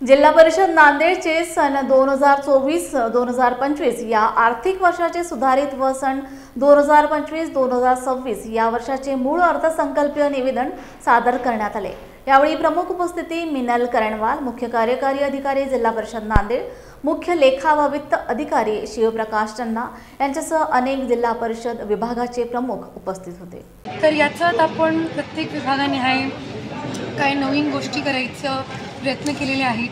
जिल्हा परिषद नांदेडचे सन 2024-2025 या आर्थिक वर्षाचे सुधारित व सन 2025-2026 या वर्षाचे मूळ अर्थसंकल्पीय निवेदन सादर करण्यात आले। यावेळी प्रमुख उपस्थिती मिनल करणवाल, मुख्य कार्यकारी अधिकारी जिल्हा परिषद नांदेड, मुख्य लेखा व वित्त अधिकारी शिवप्रकाश चन्ना यांच्यासह अनेक जिल्हा परिषद विभागाचे प्रमुख उपस्थित होते। तर याच्यात आपण प्रत्येक विभागानिहाय काही नवीन गोष्टी करायचं प्रयत्न केलेले आहेत।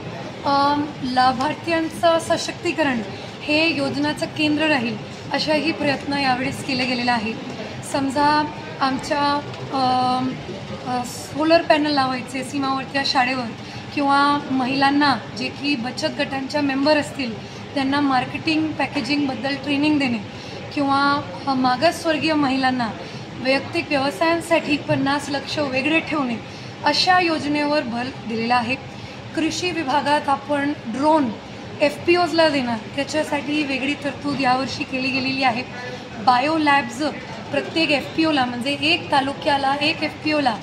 लाभार्थ्यांचं सशक्तीकरण हे योजनाचं केंद्र राहील अशाही प्रयत्न यावेळेस केले गेलेले आहेत। समजा आमच्या सोलर पॅनल लावायचे सीमावर्ती शाळेवर किंवा महिलांना जे की बचत गटांच्या मेंबर असतील त्यांना मार्केटिंग पॅकेजिंगबद्दल ट्रेनिंग देणे किंवा मागासवर्गीय महिलांना वैयक्तिक व्यवसायांसाठी 50 लाख वेगळे ठेवणे अशा योजनेवर भर दिलेला आहे। कृषी विभागात आपण ड्रोन FPOजला देणार त्याच्यासाठी वेगळी तरतूद यावर्षी केली गेलेली आहे। बायो लॅब्स प्रत्येक FPOला म्हणजे एक तालुक्याला एक FPOला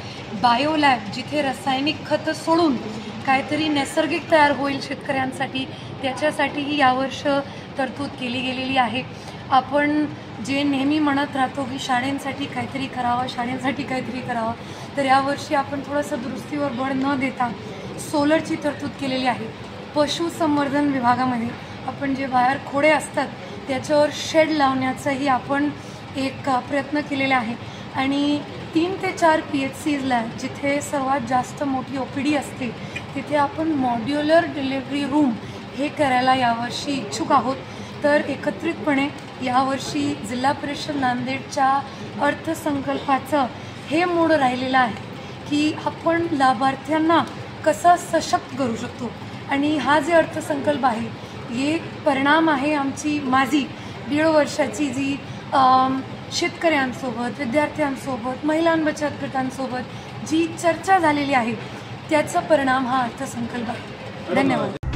बायो लॅब जिथे रासायनिक खत सोडून काहीतरी नैसर्गिक तयार होईल शेतकऱ्यांसाठी त्याच्यासाठीही यावर्ष तरतूद केली गेलेली आहे। आपण जे नेहमी म्हणत राहतो की शाळांसाठी काहीतरी करावं शाळांसाठी काहीतरी करावं, तर यावर्षी आपण थोडंसं दुरुस्तीवर भर न देता सोलरची तरतूद केलेली आहे। पशुसंवर्धन विभागामध्ये आपण जे बाहेर खोडे असतात त्याच्यावर शेड लावण्याचाही आपण एक प्रयत्न केलेला आहे आणि 3 ते 4 PHCजला जिथे सर्वात जास्त मोठी OPD असते तिथे आपण मॉड्युलर डिलिव्हरी रूम हे करायला यावर्षी इच्छुक आहोत। तर एकत्रितपणे यावर्षी जिल्हा परिषद नांदेडच्या अर्थसंकल्पाचं हे मूळ राहिलेलं आहे की आपण लाभार्थ्यांना कसं सशक्त करू शकतो आणि हा जे अर्थसंकल्प आहे हे परिणाम आहे आमची माझी 1.5 वर्षाची जी शेतकऱ्यांसोबत विद्यार्थ्यांसोबत महिला बचत गटांसोबत जी चर्चा झालेली आहे त्याचा परिणाम हा अर्थसंकल्प आहे। धन्यवाद।